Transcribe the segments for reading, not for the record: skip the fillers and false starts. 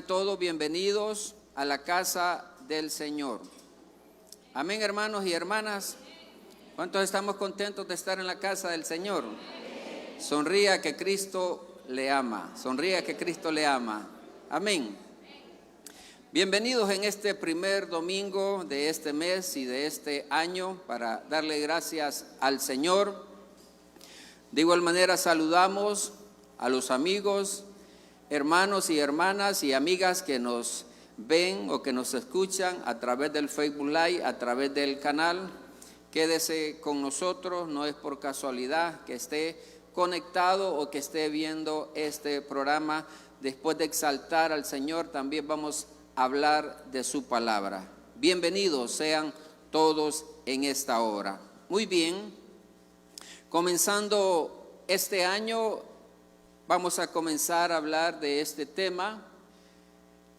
todos bienvenidos a la casa del Señor. Amén, hermanos y hermanas. ¿Cuántos estamos contentos de estar en la casa del Señor? Sonría que Cristo le ama. Sonría que Cristo le ama. Amén. Bienvenidos en este primer domingo de este mes y de este año para darle gracias al Señor. De igual manera saludamos a los amigos, hermanos y hermanas y amigas que nos ven o que nos escuchan a través del Facebook Live, a través del canal. Quédese con nosotros, no es por casualidad que esté conectado o que esté viendo este programa. Después de exaltar al Señor, también vamos a hablar de su palabra. Bienvenidos sean todos en esta hora. Muy bien, comenzando este año, vamos a comenzar a hablar de este tema,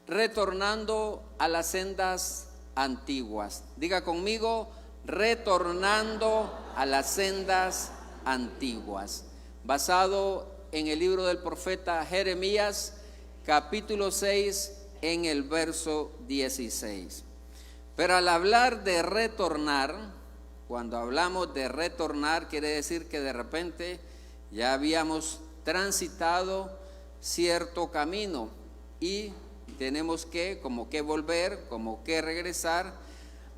retornando a las sendas antiguas. Diga conmigo, retornando a las sendas antiguas. Basado en el libro del profeta Jeremías, capítulo 6, en el verso 16. Pero al hablar de retornar, cuando hablamos de retornar, quiere decir que de repente ya habíamos transitado cierto camino y tenemos que volver, como que regresar.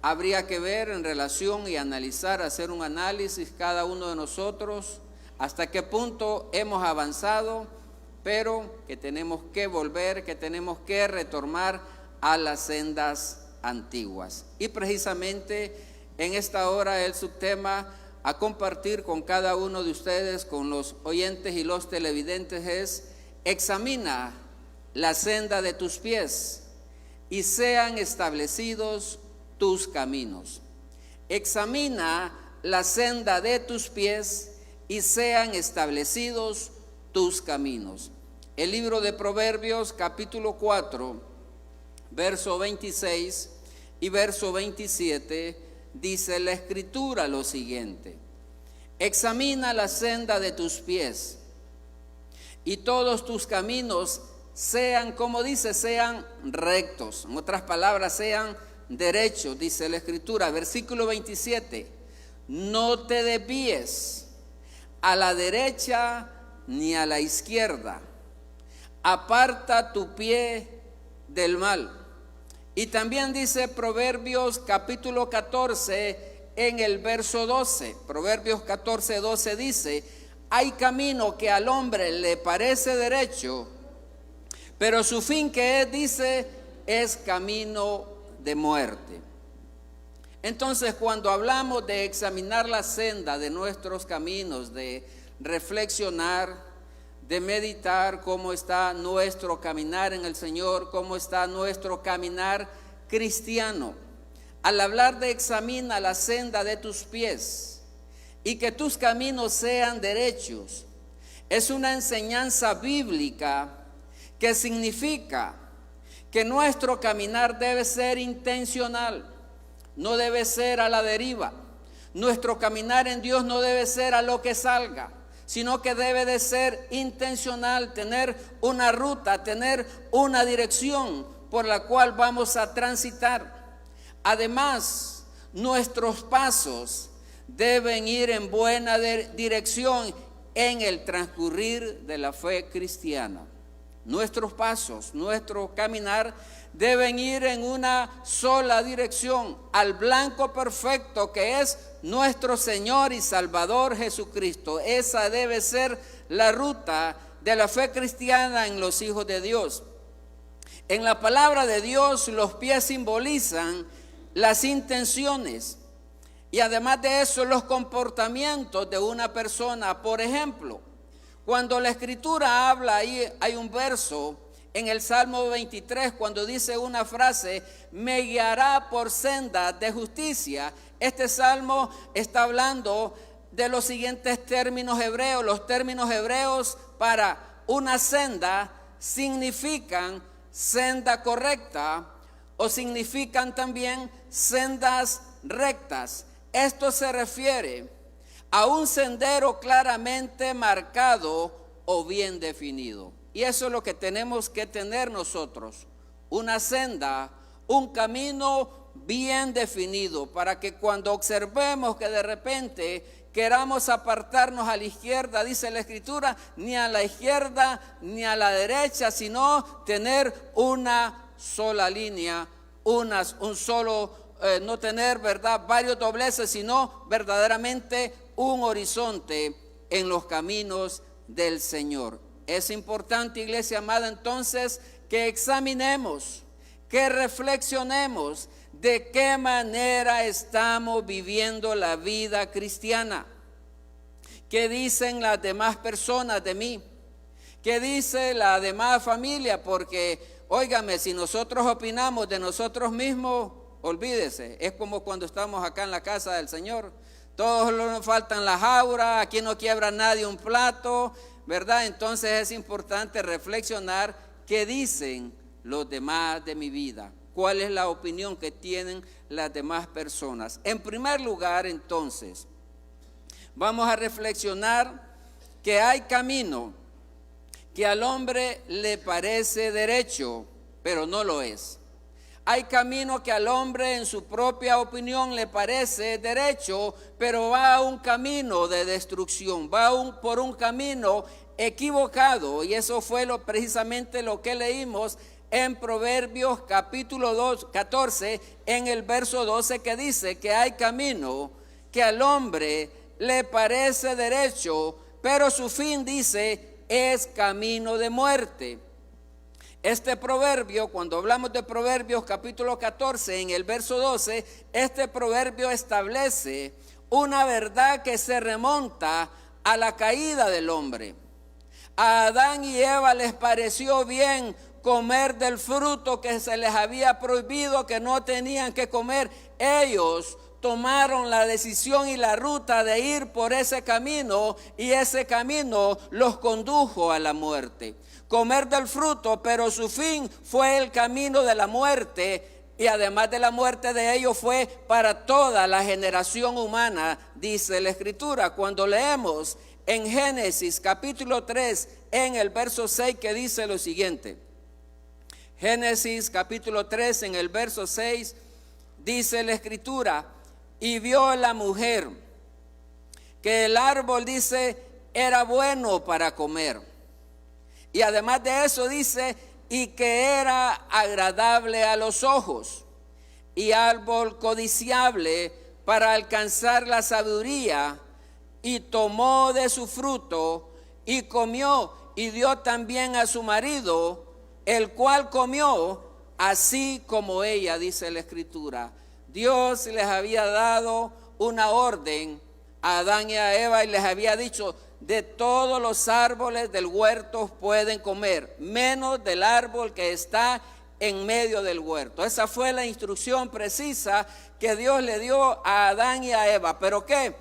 Habría que ver en relación y analizar, hacer un análisis cada uno de nosotros, hasta qué punto hemos avanzado, pero que tenemos que volver, que tenemos que retornar a las sendas antiguas. Y precisamente en esta hora el subtema a compartir con cada uno de ustedes, con los oyentes y los televidentes, es: examina la senda de tus pies y sean establecidos tus caminos. Examina la senda de tus pies y sean establecidos tus caminos. El libro de Proverbios, capítulo 4, verso 26 y verso 27, dice la Escritura lo siguiente: examina la senda de tus pies y todos tus caminos sean, como dice, sean rectos. En otras palabras, sean derechos, dice la Escritura. Versículo 27, no te desvíes a la derecha ni a la izquierda, aparta tu pie del mal. Y también dice Proverbios capítulo 14 en el verso 12, Proverbios 14, 12 dice: hay camino que al hombre le parece derecho, pero su fin, que es, dice, es camino de muerte. Entonces, cuando hablamos de examinar la senda de nuestros caminos, de reflexionar, de meditar cómo está nuestro caminar en el Señor, cómo está nuestro caminar cristiano. Al hablar de examina la senda de tus pies y que tus caminos sean derechos, es una enseñanza bíblica que significa que nuestro caminar debe ser intencional, no debe ser a la deriva. Nuestro caminar en Dios no debe ser a lo que salga, sino que debe de ser intencional, tener una ruta, tener una dirección por la cual vamos a transitar. Además, nuestros pasos deben ir en buena dirección en el transcurrir de la fe cristiana. Nuestros pasos, nuestro caminar deben ir en una sola dirección, al blanco perfecto que es nuestro Señor y Salvador Jesucristo. Esa debe ser la ruta de la fe cristiana en los hijos de Dios. En la palabra de Dios, los pies simbolizan las intenciones y además de eso los comportamientos de una persona. Por ejemplo, cuando la Escritura habla, ahí hay un verso en el Salmo 23, cuando dice una frase: me guiará por senda de justicia. Este salmo está hablando de los siguientes términos hebreos. Los términos hebreos para una senda significan senda correcta o significan también sendas rectas. Esto se refiere a un sendero claramente marcado o bien definido. Y eso es lo que tenemos que tener nosotros, una senda, un camino bien definido, para que cuando observemos que de repente queramos apartarnos a la izquierda, dice la Escritura, ni a la izquierda ni a la derecha, sino tener una sola línea, un solo, no tener, ¿verdad?, varios dobleces, sino verdaderamente un horizonte en los caminos del Señor. Es importante, iglesia amada, entonces, que examinemos, que reflexionemos de qué manera estamos viviendo la vida cristiana. ¿Qué dicen las demás personas de mí? ¿Qué dice la demás familia? Porque, óigame, si nosotros opinamos de nosotros mismos, olvídese, es como cuando estamos acá en la casa del Señor. Todos nos faltan las auras, aquí no quiebra nadie un plato, ¿verdad? Entonces es importante reflexionar qué dicen los demás de mi vida. ¿Cuál es la opinión que tienen las demás personas? En primer lugar, entonces, vamos a reflexionar que hay camino que al hombre le parece derecho, pero no lo es. Hay camino que al hombre en su propia opinión le parece derecho, pero va a un camino de destrucción, va por un camino equivocado. Y eso fue precisamente lo que leímos en Proverbios capítulo 14, en el verso 12, que dice que hay camino que al hombre le parece derecho, pero su fin, dice, es camino de muerte. Este proverbio, cuando hablamos de Proverbios capítulo 14, en el verso 12, este proverbio establece una verdad que se remonta a la caída del hombre. A Adán y Eva les pareció bien comer del fruto que se les había prohibido, que no tenían que comer. Ellos tomaron la decisión y la ruta de ir por ese camino, y ese camino los condujo a la muerte. Comer del fruto, pero su fin fue el camino de la muerte, y además de la muerte de ellos fue para toda la generación humana, dice la Escritura. Cuando leemos en Génesis capítulo 3, en el verso 6, que dice lo siguiente. Génesis capítulo 3, en el verso 6, dice la Escritura: y vio la mujer que el árbol, dice, era bueno para comer. Y además de eso dice, y que era agradable a los ojos, y árbol codiciable para alcanzar la sabiduría, y tomó de su fruto, y comió, y dio también a su marido, el cual comió, así como ella, dice la Escritura. Dios les había dado una orden a Adán y a Eva, y les había dicho: de todos los árboles del huerto pueden comer, menos del árbol que está en medio del huerto. Esa fue la instrucción precisa que Dios le dio a Adán y a Eva. ¿Pero qué?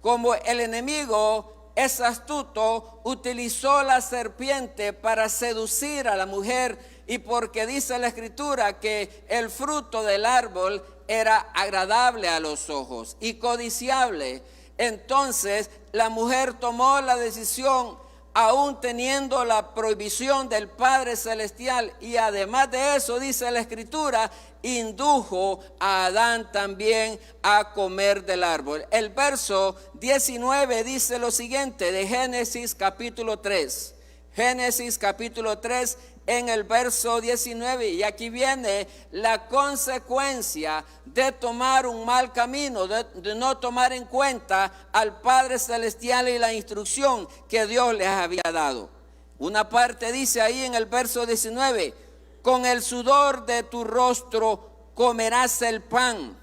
Como el enemigo es astuto, utilizó la serpiente para seducir a la mujer, y porque dice la Escritura que el fruto del árbol era agradable a los ojos y codiciable, entonces la mujer tomó la decisión, aún teniendo la prohibición del Padre Celestial, y además de eso, dice la Escritura, indujo a Adán también a comer del árbol. El verso 19 dice lo siguiente de Génesis capítulo 3. Génesis capítulo 3, en el verso 19, y aquí viene la consecuencia de tomar un mal camino, de no tomar en cuenta al Padre Celestial y la instrucción que Dios les había dado. Una parte dice ahí en el verso 19: con el sudor de tu rostro comerás el pan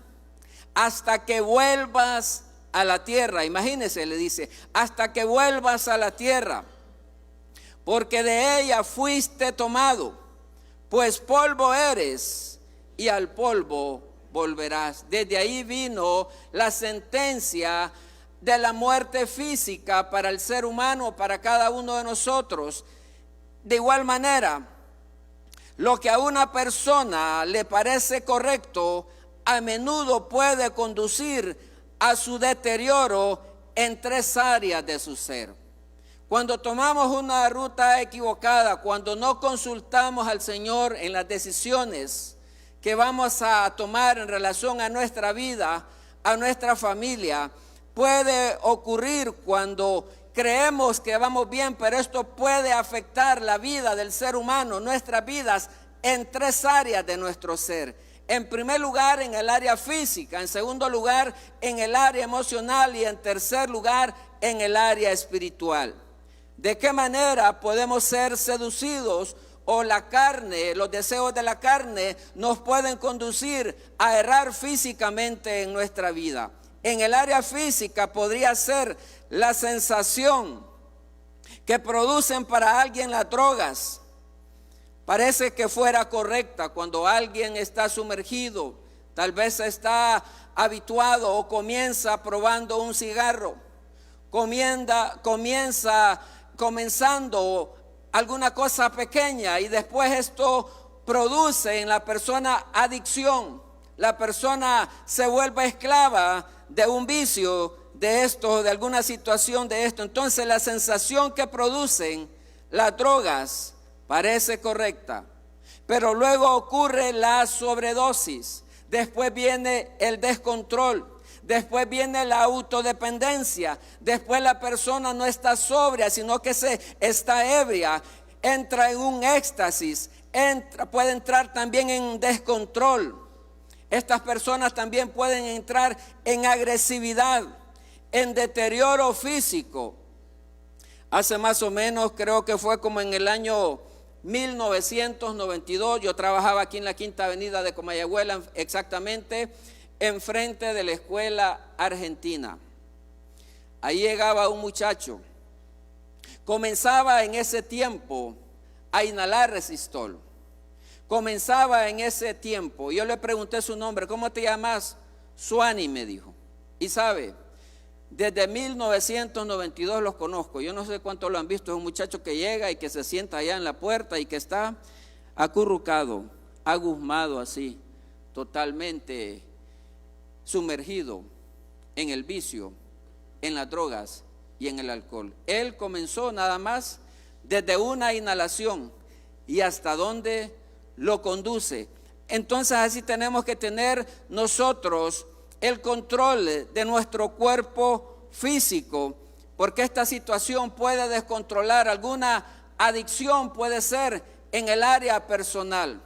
hasta que vuelvas a la tierra. Imagínense, le dice, hasta que vuelvas a la tierra, porque de ella fuiste tomado, pues polvo eres y al polvo volverás. Desde ahí vino la sentencia de la muerte física para el ser humano, para cada uno de nosotros. De igual manera, lo que a una persona le parece correcto, a menudo puede conducir a su deterioro en tres áreas de su ser. Cuando tomamos una ruta equivocada, cuando no consultamos al Señor en las decisiones que vamos a tomar en relación a nuestra vida, a nuestra familia, puede ocurrir cuando creemos que vamos bien, pero esto puede afectar la vida del ser humano, nuestras vidas, en 3 áreas de nuestro ser. En primer lugar, en el área física; en segundo lugar, en el área emocional; y en tercer lugar, en el área espiritual. ¿De qué manera podemos ser seducidos, o la carne, los deseos de la carne nos pueden conducir a errar físicamente en nuestra vida? En el área física podría ser la sensación que producen para alguien las drogas. Parece que fuera correcta cuando alguien está sumergido, tal vez está habituado o comienza probando un cigarro, comenzando alguna cosa pequeña, y después esto produce en la persona adicción. La persona se vuelve esclava de un vicio de esto, de alguna situación de esto. Entonces la sensación que producen las drogas parece correcta, pero luego ocurre la sobredosis, después viene el descontrol, después viene la autodependencia, después la persona no está sobria, sino que está ebria, entra en un éxtasis, puede entrar también en descontrol. Estas personas también pueden entrar en agresividad, en deterioro físico. Hace más o menos, creo que fue como en el año 1992, yo trabajaba aquí en la Quinta Avenida de Comayagüela, exactamente enfrente de la escuela argentina. Ahí llegaba un muchacho, comenzaba en ese tiempo a inhalar resistol. Comenzaba en ese tiempo. Yo le pregunté su nombre: ¿cómo te llamas? Suani, me dijo. Y sabe, desde 1992 los conozco. Yo no sé cuánto lo han visto. Es un muchacho que llega y que se sienta allá en la puerta y que está acurrucado, aguzmado así, totalmente sumergido en el vicio, en las drogas y en el alcohol. Él comenzó nada más desde una inhalación y hasta dónde lo conduce. Entonces así tenemos que tener nosotros el control de nuestro cuerpo físico, porque esta situación puede descontrolar. Alguna adicción puede ser en el área personal.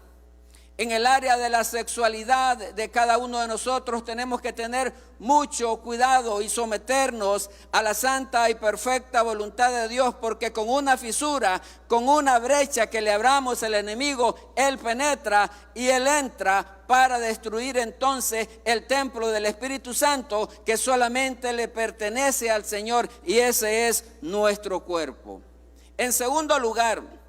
En el área de la sexualidad de cada uno de nosotros tenemos que tener mucho cuidado y someternos a la santa y perfecta voluntad de Dios, porque con una fisura, con una brecha que le abramos al enemigo, él penetra y él entra para destruir entonces el templo del Espíritu Santo, que solamente le pertenece al Señor, y ese es nuestro cuerpo. En segundo lugar,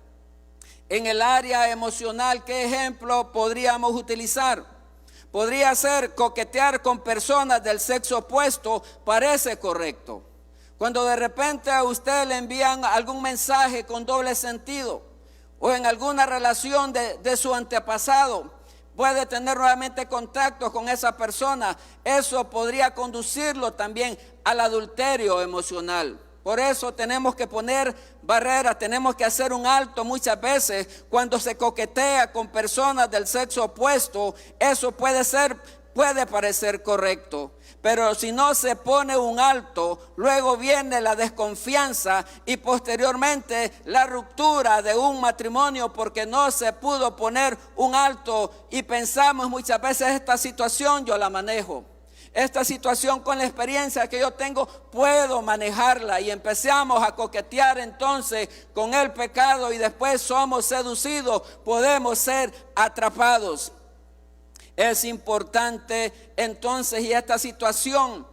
en el área emocional, ¿qué ejemplo podríamos utilizar? Podría ser coquetear con personas del sexo opuesto. Parece correcto. Cuando de repente a usted le envían algún mensaje con doble sentido, o en alguna relación de su antepasado, puede tener nuevamente contacto con esa persona. Eso podría conducirlo también al adulterio emocional. Por eso tenemos que poner barreras, tenemos que hacer un alto muchas veces cuando se coquetea con personas del sexo opuesto. Eso puede parecer correcto, pero si no se pone un alto, luego viene la desconfianza y posteriormente la ruptura de un matrimonio, porque no se pudo poner un alto. Y pensamos muchas veces: esta situación yo la manejo. Esta situación, con la experiencia que yo tengo, puedo manejarla. Y empezamos a coquetear entonces con el pecado, y después somos seducidos, podemos ser atrapados. Es importante entonces, y esta situación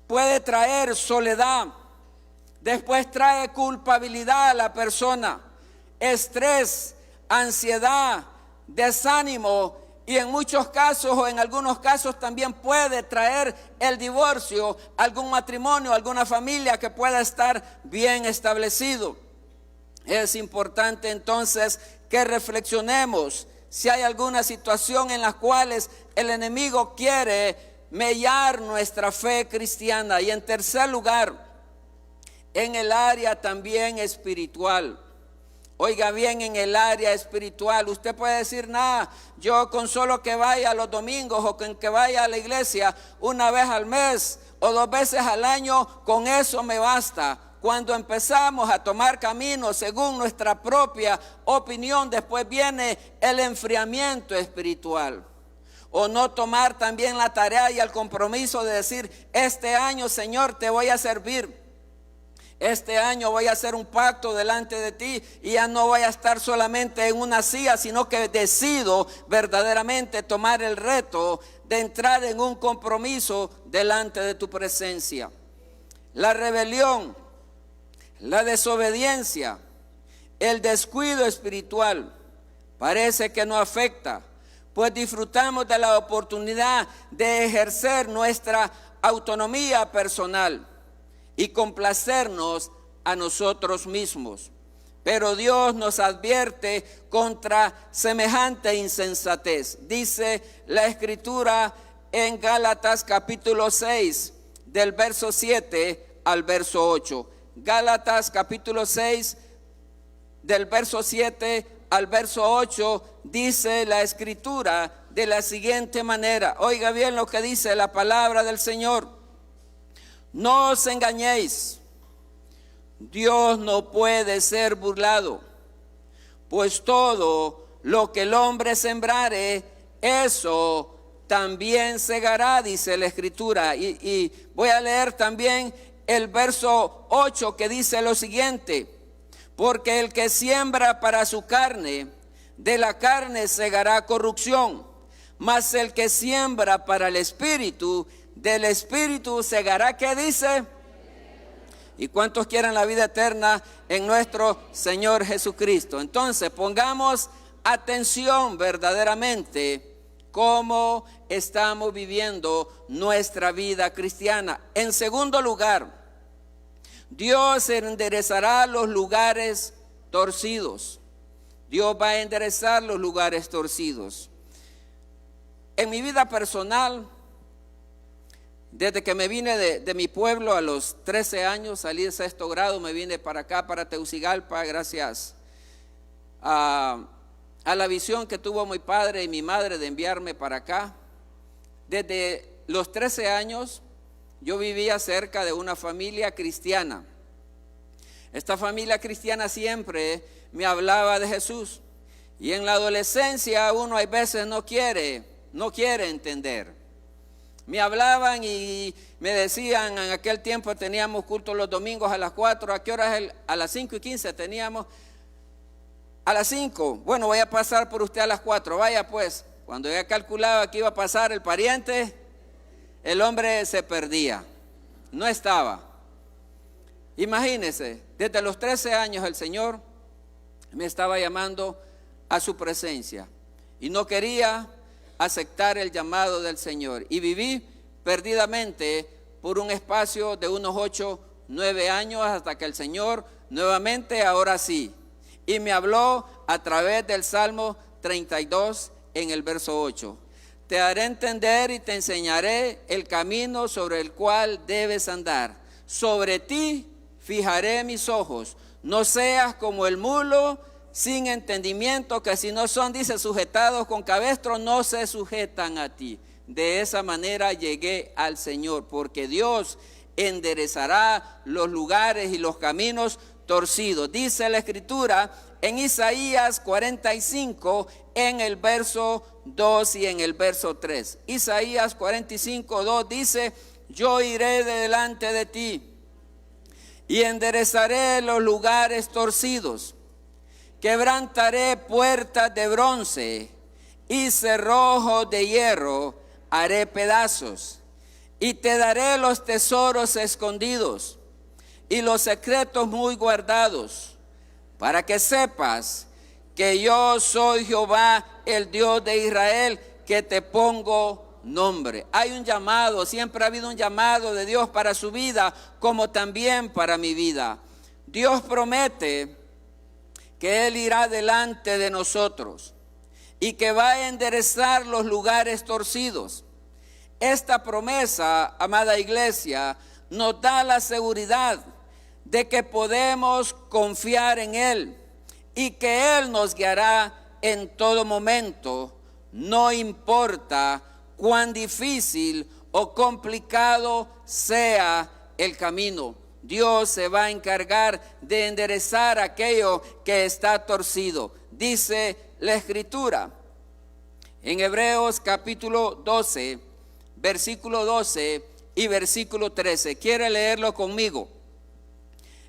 puede traer soledad, después trae culpabilidad a la persona, estrés, ansiedad, desánimo. Y en muchos casos, o en algunos casos, también puede traer el divorcio, algún matrimonio, alguna familia que pueda estar bien establecido. Es importante entonces que reflexionemos si hay alguna situación en la cual el enemigo quiere mellar nuestra fe cristiana. Y en tercer lugar, en el área también espiritual. Oiga bien, en el área espiritual, usted puede decir, nada, yo con solo que vaya los domingos o con que vaya a la iglesia una vez al mes o 2 veces al año, con eso me basta. Cuando empezamos a tomar camino según nuestra propia opinión, después viene el enfriamiento espiritual. O no tomar también la tarea y el compromiso de decir, este año, Señor, te voy a servir. Este año voy a hacer un pacto delante de ti y ya no voy a estar solamente en una silla, sino que decido verdaderamente tomar el reto de entrar en un compromiso delante de tu presencia. La rebelión, la desobediencia, el descuido espiritual parece que no afecta, pues disfrutamos de la oportunidad de ejercer nuestra autonomía personal y complacernos a nosotros mismos. Pero Dios nos advierte contra semejante insensatez. Dice la Escritura en Gálatas capítulo 6, del verso 7 al verso 8. Gálatas capítulo 6, del verso 7 al verso 8, dice la Escritura de la siguiente manera. Oiga bien lo que dice la palabra del Señor. No os engañéis, Dios no puede ser burlado, pues todo lo que el hombre sembrare, eso también segará, dice la Escritura. Y voy a leer también el verso 8 que dice lo siguiente: porque el que siembra para su carne, de la carne segará corrupción, mas el que siembra para el Espíritu, del Espíritu segará, ¿qué dice? ¿Y cuántos quieren la vida eterna en nuestro Señor Jesucristo? Entonces pongamos atención verdaderamente cómo estamos viviendo nuestra vida cristiana. En segundo lugar, Dios enderezará los lugares torcidos. Dios va a enderezar los lugares torcidos. En mi vida personal, desde que me vine de mi pueblo a los 13 años, salí de 6º grado, me vine para acá, para Tegucigalpa, gracias a la visión que tuvo mi padre y mi madre de enviarme para acá. Desde los 13 años yo vivía cerca de una familia cristiana. Esta familia cristiana siempre me hablaba de Jesús. Y en la adolescencia uno hay veces no quiere entender. Me hablaban y me decían, en aquel tiempo teníamos culto los domingos a las 4, ¿a qué hora es? A las 5:15 teníamos. A las 5, bueno, voy a pasar por usted a las 4, vaya pues. Cuando ya calculaba que iba a pasar el pariente, el hombre se perdía, no estaba. Imagínese, desde los 13 años el Señor me estaba llamando a su presencia y no quería aceptar el llamado del Señor, y viví perdidamente por un espacio de unos 8, 9 años hasta que el Señor nuevamente, ahora sí, y me habló a través del Salmo 32 en el verso 8. Te haré entender y te enseñaré el camino sobre el cual debes andar. Sobre ti fijaré mis ojos. No seas como el mulo sin entendimiento, que si no son, dice, sujetados con cabestro, no se sujetan a ti. De esa manera llegué al Señor, porque Dios enderezará los lugares y los caminos torcidos. Dice la Escritura en Isaías 45, en el verso 2 y en el verso 3. Isaías 45, 2 dice: yo iré delante de ti y enderezaré los lugares torcidos. Quebrantaré puertas de bronce y cerrojos de hierro haré pedazos. Y te daré los tesoros escondidos y los secretos muy guardados, para que sepas que yo soy Jehová, el Dios de Israel, que te pongo nombre. Hay un llamado, siempre ha habido un llamado de Dios para su vida, como también para mi vida. Dios promete que Él irá delante de nosotros y que va a enderezar los lugares torcidos. Esta promesa, amada iglesia, nos da la seguridad de que podemos confiar en Él y que Él nos guiará en todo momento, no importa cuán difícil o complicado sea el camino. Dios se va a encargar de enderezar aquello que está torcido. Dice la Escritura en Hebreos capítulo 12, versículo 12 y versículo 13. ¿Quiere leerlo conmigo?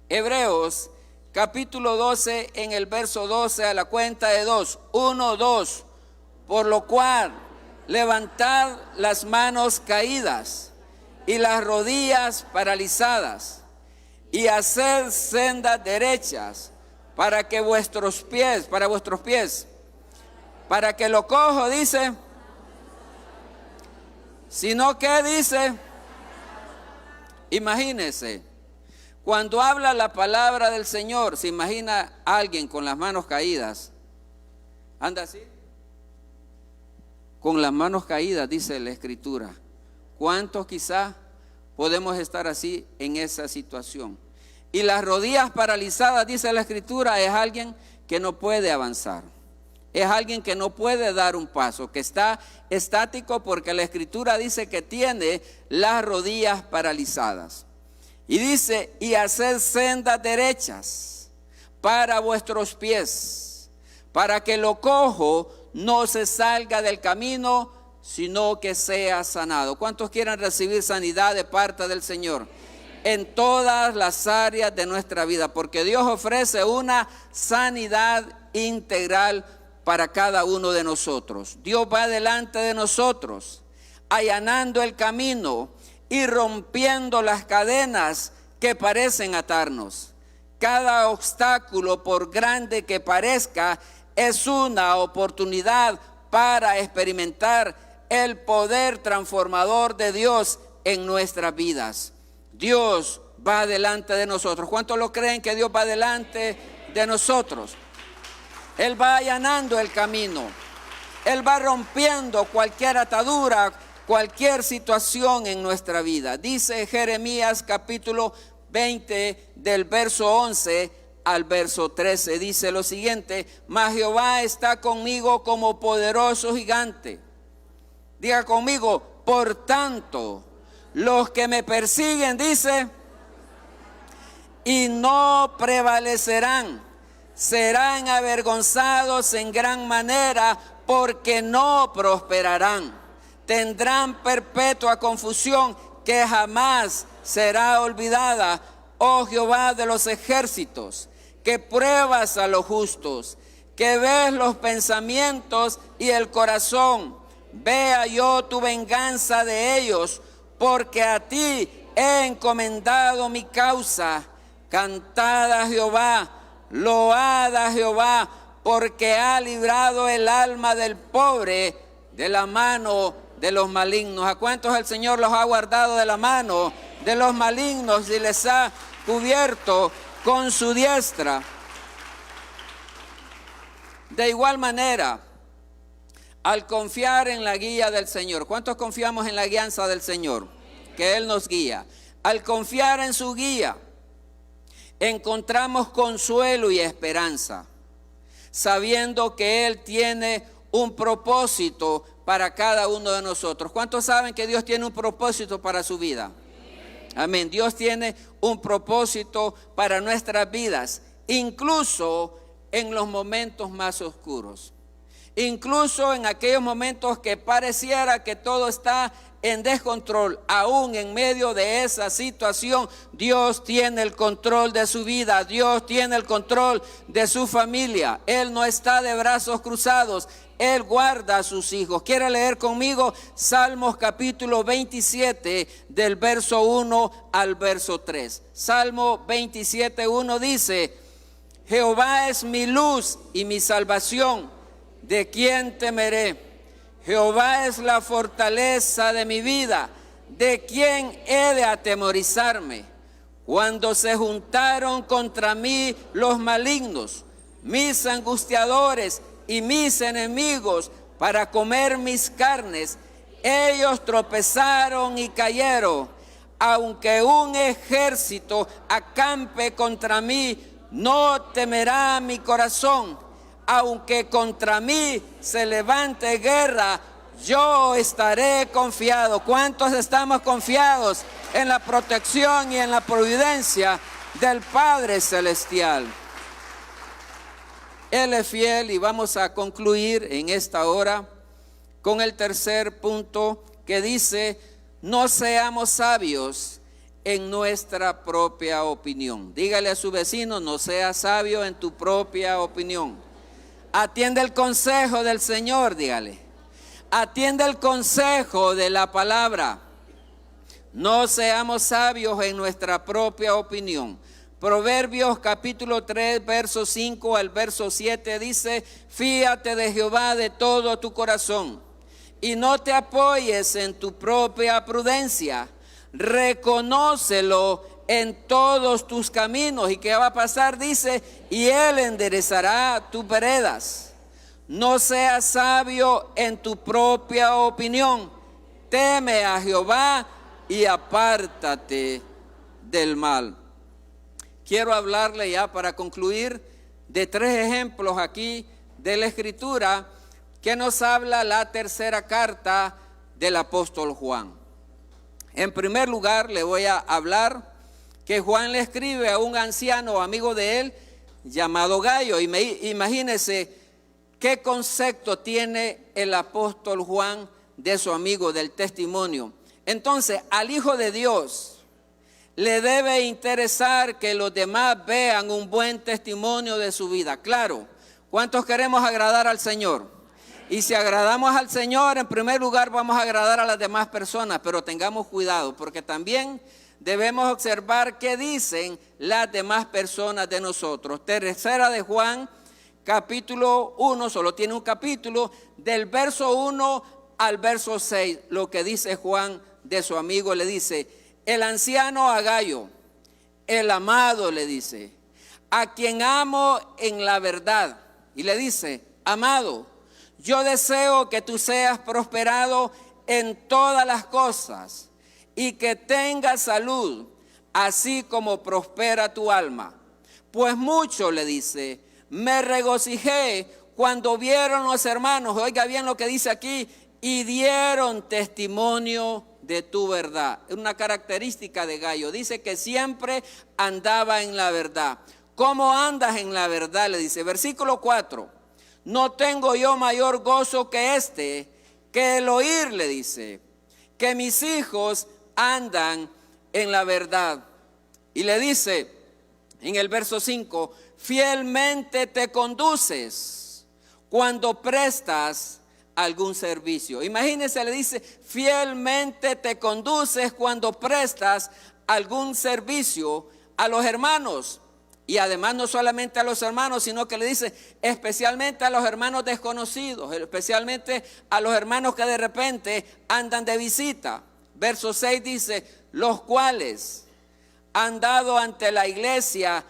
Hebreos capítulo 12 en el verso 12 a la cuenta de 2. 1, 2. Por lo cual levantad las manos caídas y las rodillas paralizadas y haced sendas derechas para vuestros pies, para que lo cojo, dice, sino que dice, imagínese, cuando habla la palabra del Señor, se imagina a alguien con las manos caídas, anda así, con las manos caídas, dice la Escritura. ¿Cuántos quizás podemos estar así en esa situación? Y las rodillas paralizadas, dice la Escritura, es alguien que no puede avanzar. Es alguien que no puede dar un paso, que está estático, porque la Escritura dice que tiene las rodillas paralizadas. Y dice, y haced sendas derechas para vuestros pies, para que lo cojo no se salga del camino, sino que sea sanado. ¿Cuántos quieren recibir sanidad de parte del Señor? En todas las áreas de nuestra vida, porque Dios ofrece una sanidad integral para cada uno de nosotros. Dios va delante de nosotros, allanando el camino y rompiendo las cadenas que parecen atarnos. Cada obstáculo, por grande que parezca, es una oportunidad para experimentar el poder transformador de Dios en nuestras vidas. Dios va delante de nosotros. ¿Cuántos lo creen que Dios va delante de nosotros? Él va allanando el camino. Él va rompiendo cualquier atadura, cualquier situación en nuestra vida. Dice Jeremías capítulo 20 del verso 11 al verso 13. Dice lo siguiente: mas Jehová está conmigo como poderoso gigante. Diga conmigo, por tanto, los que me persiguen, dice, y no prevalecerán, serán avergonzados en gran manera, porque no prosperarán. Tendrán perpetua confusión que jamás será olvidada. Oh Jehová de los ejércitos, que pruebas a los justos, que ves los pensamientos y el corazón. Vea yo tu venganza de ellos, porque a ti he encomendado mi causa. Cantad a Jehová, load a Jehová, porque ha librado el alma del pobre de la mano de los malignos. ¿A cuántos el Señor los ha guardado de la mano de los malignos y les ha cubierto con su diestra? De igual manera, al confiar en la guía del Señor, ¿cuántos confiamos en la guianza del Señor? Que Él nos guía. Al confiar en su guía, encontramos consuelo y esperanza, sabiendo que Él tiene un propósito para cada uno de nosotros. ¿Cuántos saben que Dios tiene un propósito para su vida? Amén. Dios tiene un propósito para nuestras vidas, incluso en los momentos más oscuros. Incluso en aquellos momentos que pareciera que todo está en descontrol, aún en medio de esa situación, Dios tiene el control de su vida, Dios tiene el control de su familia. Él no está de brazos cruzados, Él guarda a sus hijos. ¿Quiere leer conmigo Salmos capítulo 27 del verso 1 al verso 3? Salmo 27, 1 dice: Jehová es mi luz y mi salvación, ¿de quién temeré? Jehová es la fortaleza de mi vida, ¿de quién he de atemorizarme? Cuando se juntaron contra mí los malignos, mis angustiadores y mis enemigos, para comer mis carnes, ellos tropezaron y cayeron. aunque un ejército acampe contra mí, no temerá mi corazón. Aunque contra mí se levante guerra, yo estaré confiado. ¿Cuántos estamos confiados en la protección y en la providencia del Padre Celestial? Él es fiel, y vamos a concluir en esta hora con el tercer punto que dice: no seamos sabios en nuestra propia opinión. Dígale a su vecino: no seas sabio en tu propia opinión. Atiende el consejo del Señor, dígale. Atiende el consejo de la palabra. No seamos sabios en nuestra propia opinión. Proverbios capítulo 3, verso 5 al verso 7 dice: fíate de Jehová de todo tu corazón y no te apoyes en tu propia prudencia. Reconócelo en todos tus caminos. ¿Y qué va a pasar? Dice: y Él enderezará tus veredas. No seas sabio en tu propia opinión. Teme a Jehová y apártate del mal. Quiero hablarle, ya para concluir, de 3 ejemplos aquí de la Escritura que nos habla la tercera carta del apóstol Juan. En primer lugar, le voy a hablar que Juan le escribe a un anciano amigo de él llamado Gayo. Imagínense qué concepto tiene el apóstol Juan de su amigo, del testimonio. Entonces, al Hijo de Dios le debe interesar que los demás vean un buen testimonio de su vida. Claro, ¿cuántos queremos agradar al Señor? Y si agradamos al Señor, en primer lugar vamos a agradar a las demás personas, pero tengamos cuidado, porque también debemos observar qué dicen las demás personas de nosotros. Tercera de Juan, capítulo 1, solo tiene un capítulo, del verso 1 al verso 6, lo que dice Juan de su amigo. Le dice: el anciano a Gayo, el amado, le dice, a quien amo en la verdad. Y le dice: amado, yo deseo que tú seas prosperado en todas las cosas y que tengas salud, así como prospera tu alma. Pues mucho, le dice, me regocijé cuando vieron los hermanos, oiga bien lo que dice aquí, y dieron testimonio de tu verdad. Es una característica de Gayo. Dice que siempre andaba en la verdad. ¿Cómo andas en la verdad? Le dice, versículo 4. No tengo yo mayor gozo que que el oír, le dice, que mis hijos andan en la verdad. Y le dice en el verso 5, fielmente te conduces cuando prestas algún servicio. Imagínense, le dice, fielmente te conduces cuando prestas algún servicio a los hermanos. Y además no solamente a los hermanos, sino que le dice especialmente a los hermanos desconocidos, especialmente a los hermanos que de repente andan de visita. Verso 6 dice, los cuales han dado ante la iglesia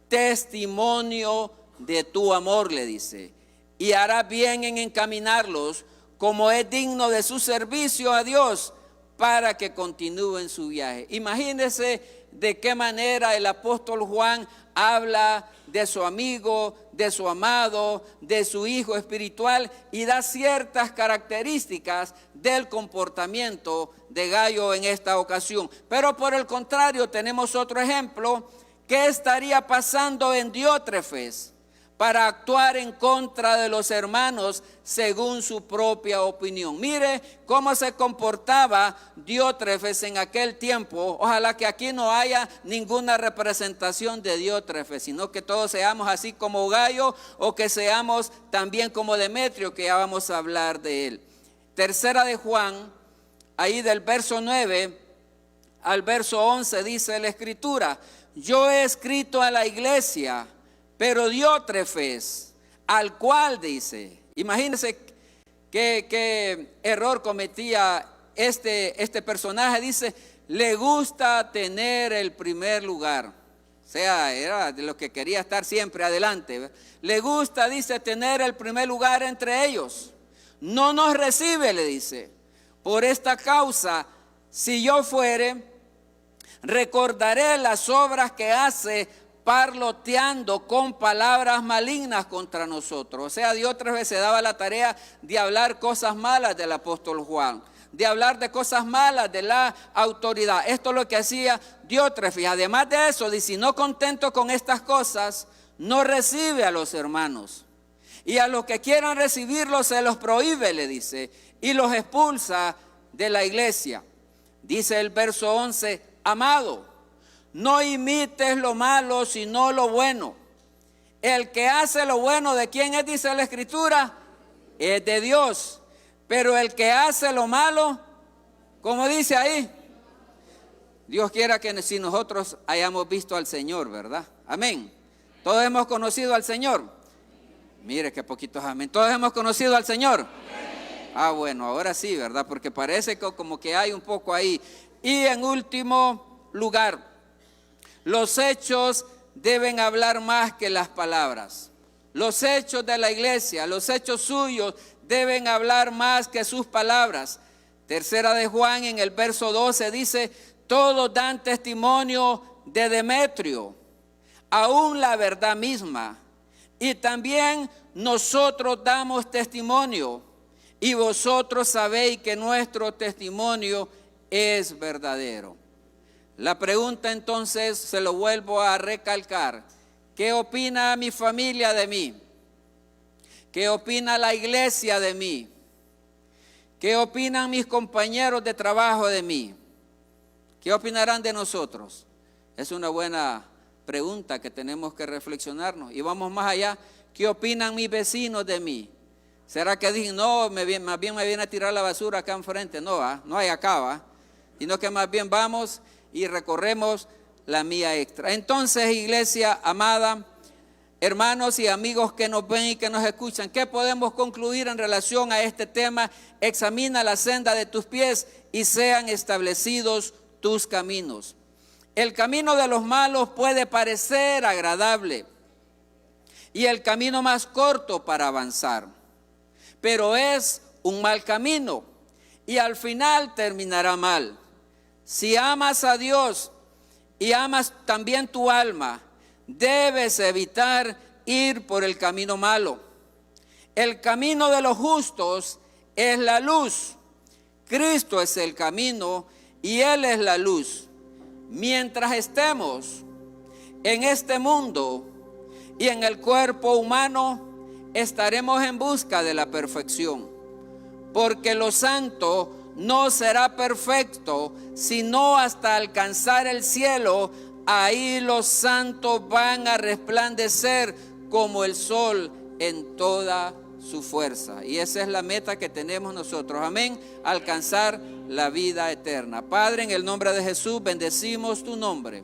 testimonio de tu amor, le dice, y hará bien en encaminarlos como es digno de su servicio a Dios para que continúen su viaje. Imagínense de qué manera el apóstol Juan habla de su amigo, de su amado, de su hijo espiritual, y da ciertas características del comportamiento de Gayo en esta ocasión. Pero por el contrario, tenemos otro ejemplo. ¿Qué estaría pasando en Diótrefes para actuar en contra de los hermanos según su propia opinión? Mire cómo se comportaba Diótrefes en aquel tiempo. Ojalá que aquí no haya ninguna representación de Diótrefes, sino que todos seamos así como Gayo, o que seamos también como Demetrio, que ya vamos a hablar de él. Tercera de Juan, ahí del verso 9 al verso 11 dice la Escritura, yo he escrito a la iglesia, pero Diótrefes, al cual dice, imagínense qué error cometía este personaje, dice, le gusta tener el primer lugar. O sea, era de lo que quería estar siempre adelante. Le gusta, dice, tener el primer lugar entre ellos. No nos recibe, le dice. Por esta causa, si yo fuere, Recordaré las obras que hace parloteando con palabras malignas contra nosotros. O sea, Dios 3 veces daba la tarea de hablar cosas malas del apóstol Juan, de hablar de cosas malas de la autoridad. Esto es lo que hacía Diótrefes. Y además de eso, dice, no contento con estas cosas, no recibe a los hermanos. Y a los que quieran recibirlos se los prohíbe, le dice, y los expulsa de la iglesia. Dice el verso 11, amado, no imites lo malo, sino lo bueno. El que hace lo bueno, ¿de quién es? Dice la Escritura, es de Dios. Pero el que hace lo malo, como dice ahí, Dios quiera que si nosotros hayamos visto al Señor, ¿verdad? Amén. Todos hemos conocido al Señor. Mire qué poquitos amén. Todos hemos conocido al Señor. Ah, bueno, ahora sí, ¿verdad? Porque parece que como que hay un poco ahí. Y en último lugar, los hechos deben hablar más que las palabras. Los hechos de la iglesia, los hechos suyos deben hablar más que sus palabras. Tercera de Juan en el verso 12 dice, todos dan testimonio de Demetrio, aún la verdad misma. Y también nosotros damos testimonio, y vosotros sabéis que nuestro testimonio es verdadero. La pregunta entonces, se lo vuelvo a recalcar, ¿qué opina mi familia de mí? ¿Qué opina la iglesia de mí? ¿Qué opinan mis compañeros de trabajo de mí? ¿Qué opinarán de nosotros? Es una buena pregunta que tenemos que reflexionarnos. Y vamos más allá, ¿qué opinan mis vecinos de mí? ¿Será que dicen, no, más bien me viene a tirar la basura acá enfrente? No, no hay acá, sino que más bien vamos y recorremos la mía extra. Entonces, iglesia amada, hermanos y amigos que nos ven y que nos escuchan, ¿qué podemos concluir en relación a este tema? Examina la senda de tus pies y sean establecidos tus caminos. El camino de los malos puede parecer agradable y el camino más corto para avanzar, pero es un mal camino y al final terminará mal. Si amas a Dios y amas también tu alma, debes evitar ir por el camino malo. El camino de los justos es la luz. Cristo es el camino y Él es la luz. Mientras estemos en este mundo y en el cuerpo humano, estaremos en busca de la perfección. Porque lo santo no será perfecto, sino hasta alcanzar el cielo. Ahí los santos van a resplandecer como el sol en toda su fuerza. Y esa es la meta que tenemos nosotros. Amén. Alcanzar la vida eterna. Padre, en el nombre de Jesús, bendecimos tu nombre.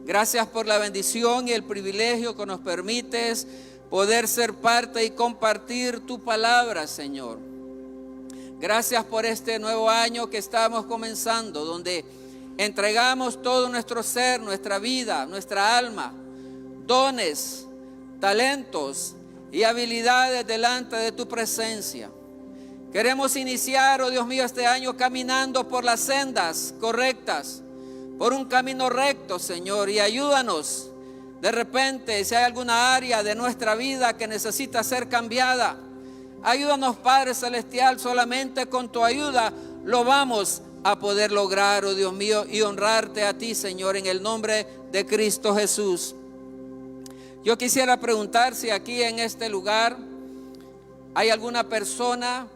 Gracias por la bendición y el privilegio que nos permites poder ser parte y compartir tu palabra, Señor. Gracias por este nuevo año que estamos comenzando, donde entregamos todo nuestro ser, nuestra vida, nuestra alma, dones, talentos y habilidades delante de tu presencia. Queremos iniciar, oh Dios mío, este año caminando por las sendas correctas, por un camino recto, Señor, y ayúdanos. De repente, si hay alguna área de nuestra vida que necesita ser cambiada, ayúdanos, Padre Celestial. Solamente con tu ayuda lo vamos a poder lograr, oh Dios mío, y honrarte a ti, Señor, en el nombre de Cristo Jesús. Yo quisiera preguntar si aquí en este lugar hay alguna persona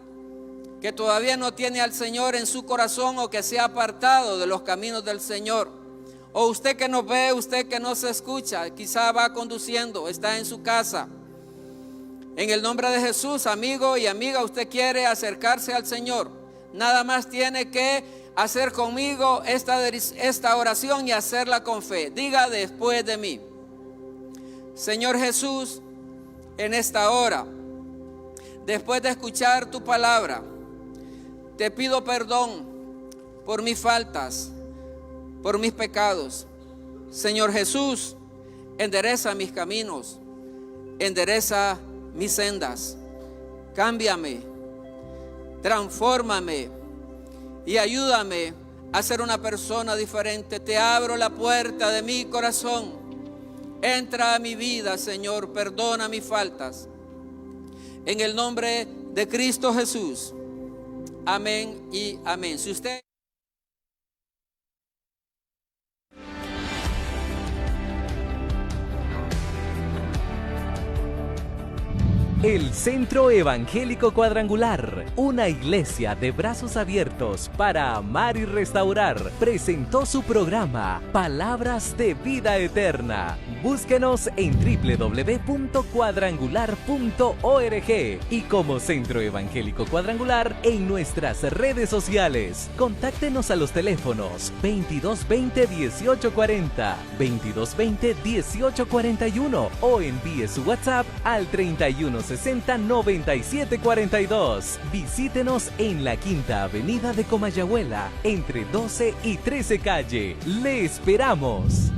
que todavía no tiene al Señor en su corazón o que se ha apartado de los caminos del Señor. O usted que nos ve, usted que no se escucha, quizá va conduciendo, está en su casa. En el nombre de Jesús, amigo y amiga, usted quiere acercarse al Señor. Nada más tiene que hacer conmigo esta oración y hacerla con fe. Diga después de mí: Señor Jesús, en esta hora, después de escuchar tu palabra, te pido perdón por mis faltas, por mis pecados. Señor Jesús, endereza mis caminos, endereza mis sendas. Cámbiame, transfórmame y ayúdame a ser una persona diferente. Te abro la puerta de mi corazón. Entra a mi vida, Señor, perdona mis faltas. En el nombre de Cristo Jesús. Amén y amén. Si usted... El Centro Evangélico Cuadrangular, una iglesia de brazos abiertos para amar y restaurar, presentó su programa Palabras de Vida Eterna. Búsquenos en www.cuadrangular.org y como Centro Evangélico Cuadrangular en nuestras redes sociales. Contáctenos a los teléfonos 2220-1840, 2220-1841 o envíe su WhatsApp al 3160-9742. Visítenos en la Quinta Avenida de Comayagüela, entre 12 y 13 calle. ¡Le esperamos!